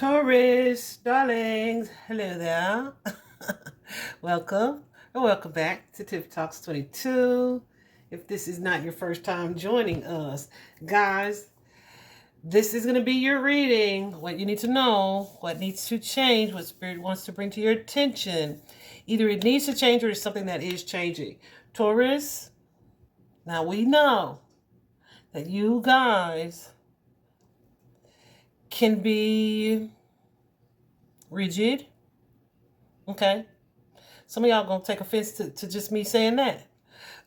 Taurus, darlings, hello there. Welcome or welcome back to Tiff Talks 22. If this is not your first time joining us, guys, this is going to be your reading. What you need to know, what needs to change, what Spirit wants to bring to your attention. Either it needs to change or it's something that is changing. Taurus, now we know that you guys can be rigid. Okay. Some of y'all gonna take offense to just me saying that.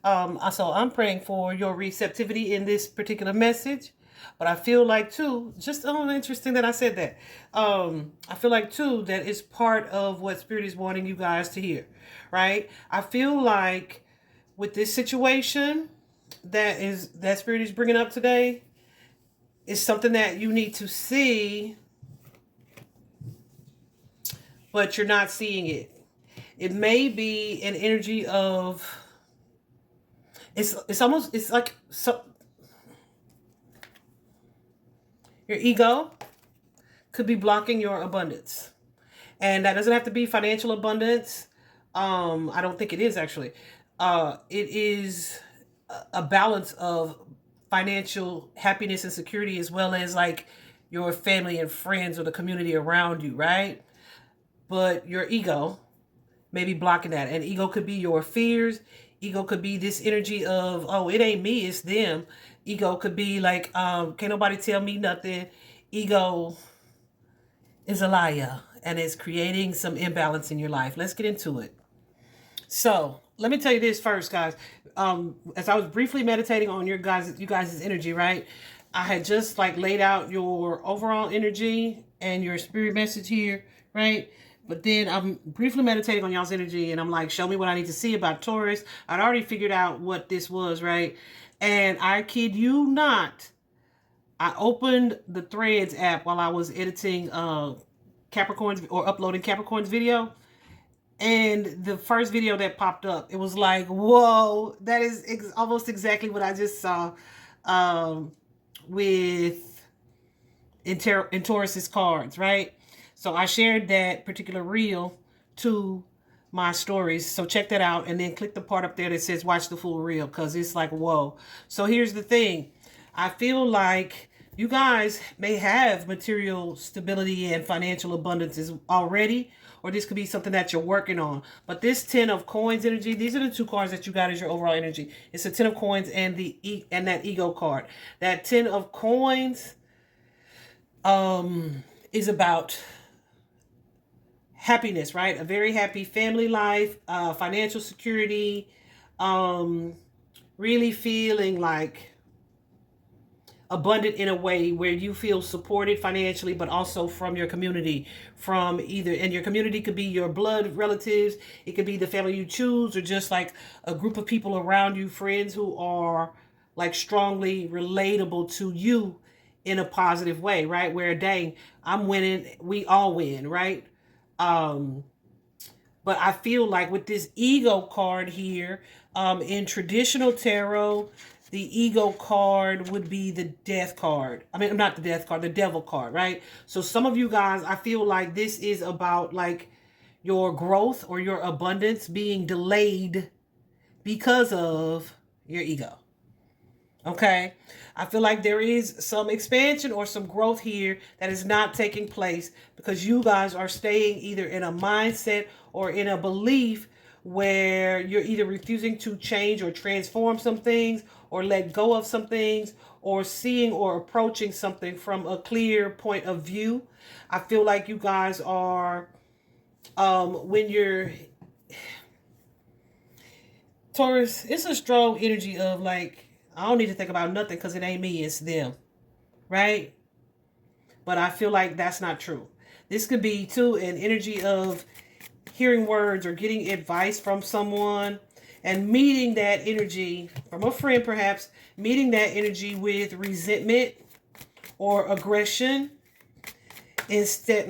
So I'm praying for your receptivity in this particular message. But I feel like too, just interesting that I said that. I feel like too that it's part of what Spirit is wanting you guys to hear, right? I feel like with this situation that Spirit is bringing up today is something that you need to see, but you're not seeing it. It may be an energy of it's almost it's like so your ego could be blocking your abundance. And that doesn't have to be financial abundance. I don't think it is actually. It is a balance of financial happiness and security as well as like your family and friends or the community around you, right? But your ego may be blocking that. And ego could be your fears. Ego could be this energy of, oh, it ain't me, it's them. Ego could be like, can't nobody tell me nothing. Ego is a liar and it's creating some imbalance in your life. Let's get into it. So let me tell you this first, guys. As I was briefly meditating on you guys' energy, right? I had just like laid out your overall energy and your spirit message here, right? But then I'm briefly meditating on y'all's energy and I'm like, show me what I need to see about Taurus. I'd already figured out what this was, right? And I kid you not, I opened the Threads app while I was editing Capricorn's or uploading Capricorn's video. And the first video that popped up, it was like, whoa, that is almost exactly what I just saw with in Taurus's cards, right? So I shared that particular reel to my stories. So check that out and then click the part up there that says watch the full reel because it's like, whoa. So here's the thing. I feel like you guys may have material stability and financial abundance already, or this could be something that you're working on. But this 10 of coins energy, these are the two cards that you got as your overall energy. It's a 10 of coins and that ego card. That 10 of coins is about happiness, right? A very happy family life, financial security, really feeling like abundant in a way where you feel supported financially, but also from your community, and your community could be your blood relatives, it could be the family you choose, or just like a group of people around you, friends who are like strongly relatable to you in a positive way, right? Where, dang, I'm winning, we all win, right? But I feel like with this ego card here, in traditional tarot, the ego card would be the death card. I mean, not the death card, the devil card, right? So some of you guys, I feel like this is about like your growth or your abundance being delayed because of your ego. Okay, I feel like there is some expansion or some growth here that is not taking place because you guys are staying either in a mindset or in a belief where you're either refusing to change or transform some things or let go of some things or seeing or approaching something from a clear point of view. I feel like you guys are, when you're Taurus, it's a strong energy of like, I don't need to think about nothing because it ain't me, it's them, right? But I feel like that's not true. This could be, too, an energy of hearing words or getting advice from someone and meeting that energy from a friend, perhaps, meeting that energy with resentment or aggression instead,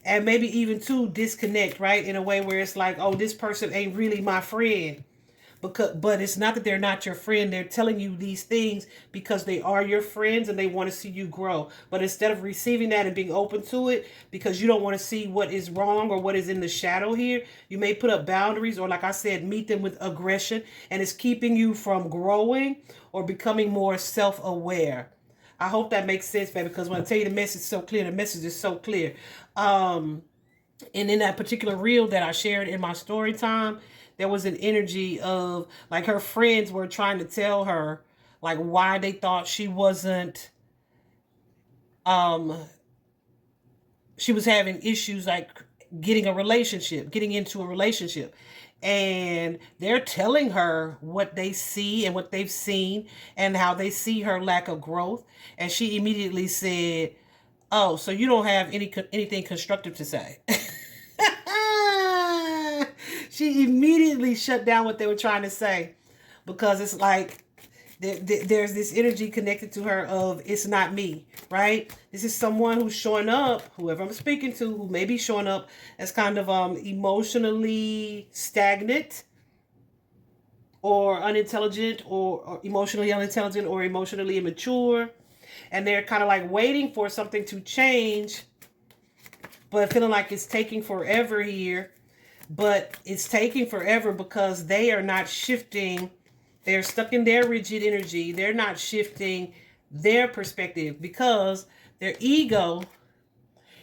and maybe even, too, disconnect, right? In a way where it's like, oh, this person ain't really my friend. but it's not that they're not your friend. They're telling you these things because they are your friends and they want to see you grow. But instead of receiving that and being open to it, because you don't want to see what is wrong or what is in the shadow here, you may put up boundaries, or like I said, meet them with aggression, and it's keeping you from growing or becoming more self-aware. I hope that makes sense, baby, because when I tell you the message is so clear, the message is so clear. And in that particular reel that I shared in my story time, there was an energy of like her friends were trying to tell her like why they thought she wasn't, um she was having issues like getting into a relationship. And they're telling her what they see and what they've seen and how they see her lack of growth. And she immediately said, "Oh, so you don't have anything constructive to say." She immediately shut down what they were trying to say, because it's like there's this energy connected to her of it's not me, right? This is someone who's showing up, whoever I'm speaking to, who may be showing up as kind of emotionally stagnant or unintelligent, or emotionally unintelligent or emotionally immature. And they're kind of like waiting for something to change, but feeling like it's taking forever here. But it's taking forever because they are not shifting. They're stuck in their rigid energy. They're not shifting their perspective because their ego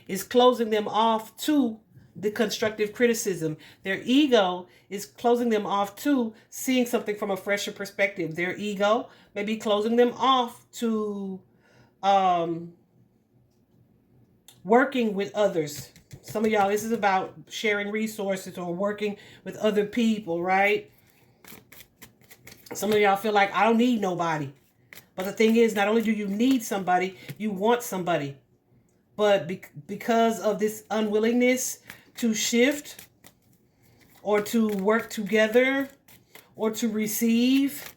is closing them off to the constructive criticism. Their ego is closing them off to seeing something from a fresher perspective. Their ego may be closing them off to working with others. Some of y'all, this is about sharing resources or working with other people, right? Some of y'all feel like, I don't need nobody. But the thing is, not only do you need somebody, you want somebody. But because of this unwillingness to shift or to work together or to receive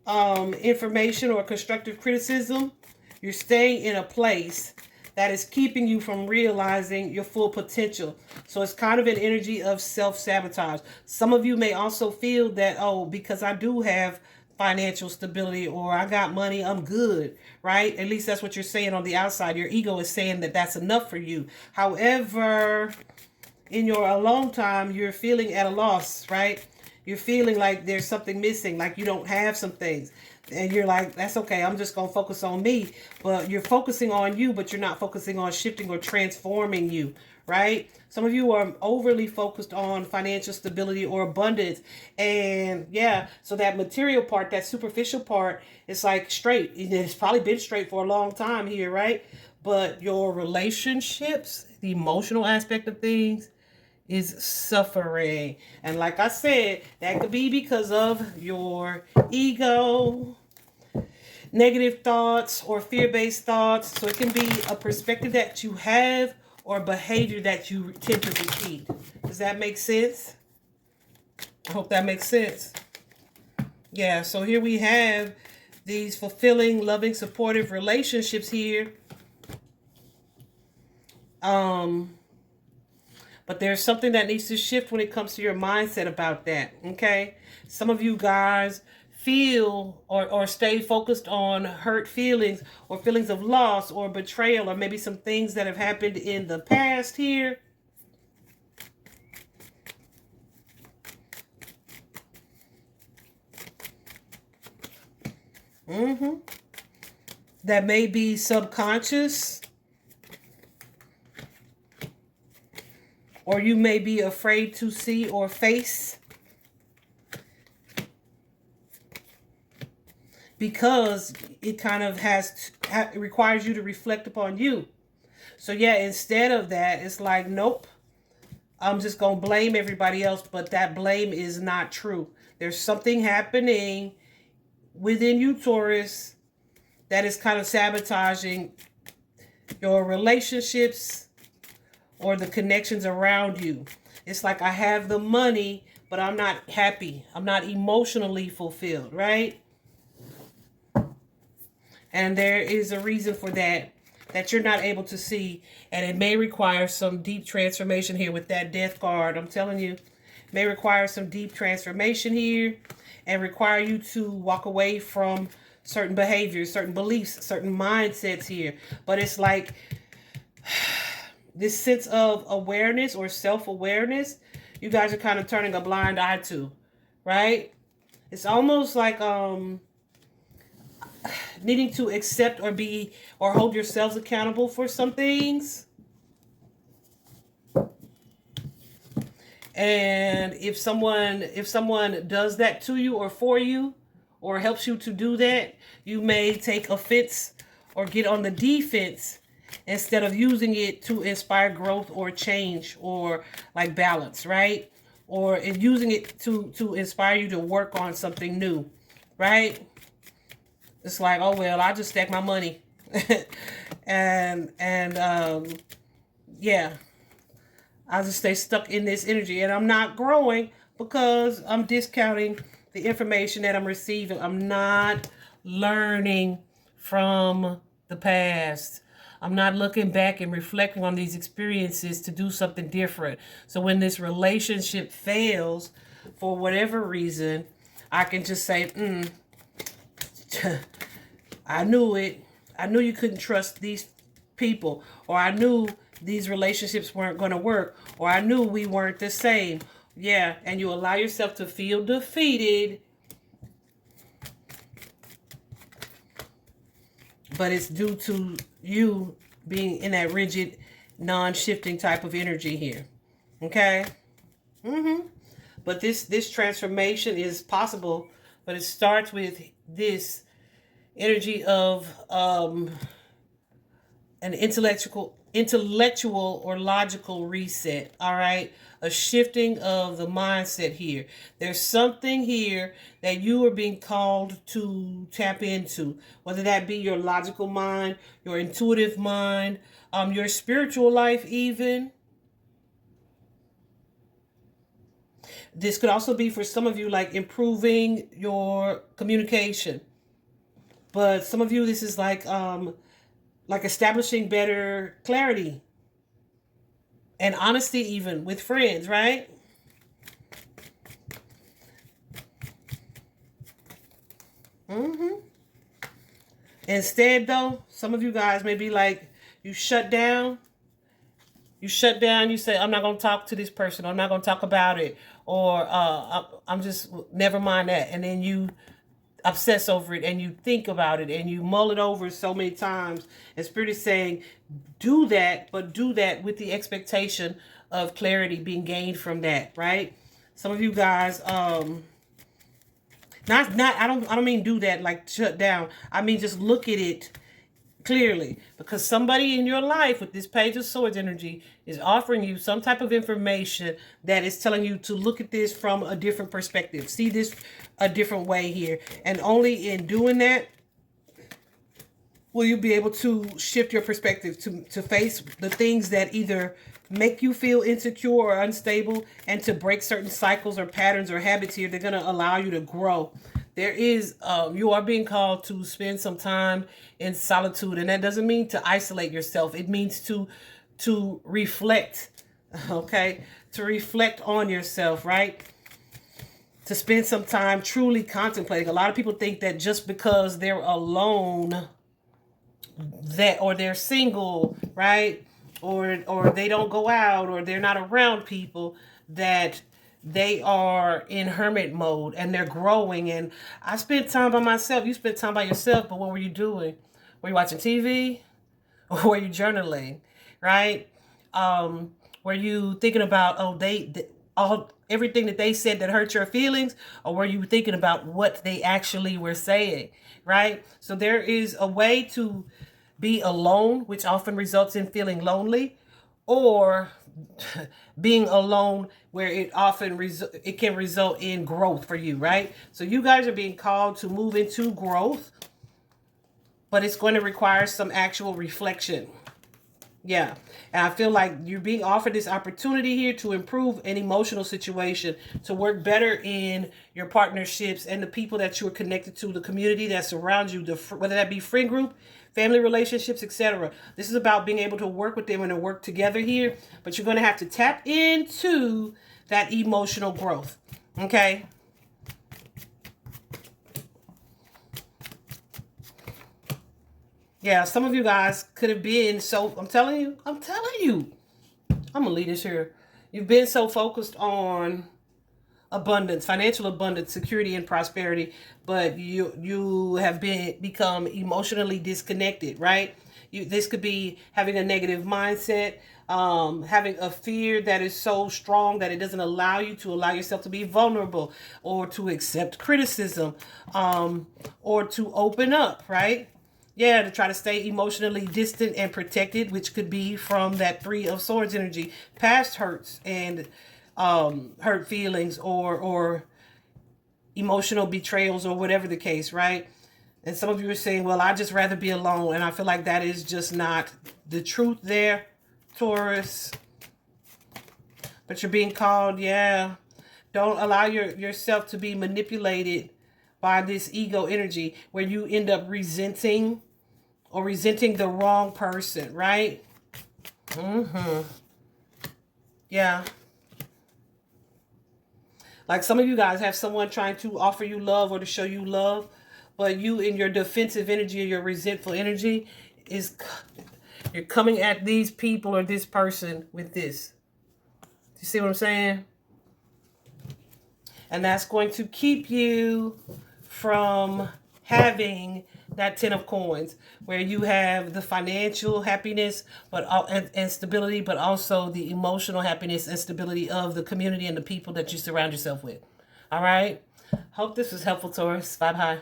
information or constructive criticism, you're staying in a place that is keeping you from realizing your full potential. So it's kind of an energy of self-sabotage. Some of you may also feel that, oh, because I do have financial stability or I got money, I'm good, right? At least that's what you're saying on the outside. Your ego is saying that that's enough for you. However, in your alone time, you're feeling at a loss, right? You're feeling like there's something missing, like you don't have some things. And you're like, that's okay, I'm just going to focus on me. But you're focusing on you, but you're not focusing on shifting or transforming you, right? Some of you are overly focused on financial stability or abundance. And yeah, so that material part, that superficial part, it's like straight. It's probably been straight for a long time here, right? But your relationships, the emotional aspect of things, is suffering. And like I said, that could be because of your ego, negative thoughts, or fear-based thoughts. So it can be a perspective that you have or behavior that you tend to repeat. Does that make sense? I hope that makes sense. Yeah, so here we have these fulfilling, loving, supportive relationships here. But there's something that needs to shift when it comes to your mindset about that, okay? Some of you guys feel or stay focused on hurt feelings or feelings of loss or betrayal or maybe some things that have happened in the past here. That may be subconscious. Or you may be afraid to see or face because it kind of it requires you to reflect upon you. So yeah, instead of that, it's like, nope, I'm just going to blame everybody else. But that blame is not true. There's something happening within you, Taurus, that is kind of sabotaging your relationships or the connections around you. It's like, I have the money, but I'm not happy. I'm not emotionally fulfilled, right? And there is a reason for that you're not able to see. And it may require some deep transformation here with that Death card. I'm telling you, it may require some deep transformation here. and require you to walk away from certain behaviors, certain beliefs, certain mindsets here. But it's like this sense of awareness or self-awareness, you guys are kind of turning a blind eye to, right? It's almost like needing to accept or hold yourselves accountable for some things. And if someone does that to you or for you, or helps you to do that, you may take offense or get on the defense instead of using it to inspire growth or change or like balance, right? Or using it to inspire you to work on something new, right? It's like, oh well, I just stack my money, and yeah, I'll just stay stuck in this energy, and I'm not growing because I'm discounting the information that I'm receiving. I'm not learning from the past. I'm not looking back and reflecting on these experiences to do something different. So when this relationship fails, for whatever reason, I can just say, I knew it. I knew you couldn't trust these people. Or I knew these relationships weren't going to work. Or I knew we weren't the same. Yeah, and you allow yourself to feel defeated. But it's due to you being in that rigid, non-shifting type of energy here. Okay? But this transformation is possible, but it starts with this energy of an intellectual or logical reset. All right, a shifting of the mindset here. There's something here that you are being called to tap into, whether that be your logical mind, your intuitive mind, your spiritual life even. This could also be for some of you like improving your communication. But some of you, this is like establishing better clarity and honesty even with friends, right? Instead, though, some of you guys may be like, you shut down. You shut down. You say, I'm not going to talk to this person. Or I'm not going to talk about it. Or I'm just, never mind that. And then you obsess over it and you think about it and you mull it over so many times. And Spirit is saying, do that, but do that with the expectation of clarity being gained from that, right? Some of you guys, I don't mean do that like shut down. I mean just look at it clearly, because somebody in your life with this Page of Swords energy is offering you some type of information that is telling you to look at this from a different perspective, see this a different way here, and only in doing that will you be able to shift your perspective to face the things that either make you feel insecure or unstable, and to break certain cycles or patterns or habits here. They're going to allow you to grow. There is, you are being called to spend some time in solitude, and that doesn't mean to isolate yourself. It means to reflect, okay? To reflect on yourself, right? To spend some time truly contemplating. A lot of people think that just because they're alone, or they're single, right? Or they don't go out, or they're not around people, that they are in hermit mode and they're growing. And I spent time by myself. You spent time by yourself, but what were you doing? Were you watching TV? Or were you journaling, right? Were you thinking about, everything that they said that hurt your feelings? Or were you thinking about what they actually were saying, right? So there is a way to be alone, which often results in feeling lonely, or being alone where it often it can result in growth for you, right? So you guys are being called to move into growth, but it's going to require some actual reflection. Yeah. And I feel like you're being offered this opportunity here to improve an emotional situation, to work better in your partnerships and the people that you're connected to, the community that surrounds you, whether that be friend group, family relationships, etc. This is about being able to work with them and to work together here, but you're going to have to tap into that emotional growth. Okay? Yeah, some of you guys could have been so, I'm telling you, I'm gonna leave this here. You've been so focused on abundance, financial abundance, security, and prosperity, but you have become emotionally disconnected, right? This could be having a negative mindset, having a fear that is so strong that it doesn't allow you to allow yourself to be vulnerable or to accept criticism, or to open up, right? Yeah, to try to stay emotionally distant and protected, which could be from that Three of Swords energy, past hurts and hurt feelings, or emotional betrayals, or whatever the case, right? And some of you are saying, well, I'd just rather be alone. And I feel like that is just not the truth there, Taurus. But you're being called, yeah. Don't allow yourself to be manipulated by this ego energy where you end up resenting the wrong person, right? Yeah. Like some of you guys have someone trying to offer you love or to show you love, but you in your defensive energy or your resentful energy you're coming at these people or this person with this. Do you see what I'm saying? And that's going to keep you from having that 10 of coins where you have the financial happiness and stability, but also the emotional happiness and stability of the community and the people that you surround yourself with. All right. Hope this was helpful, Taurus. Bye bye.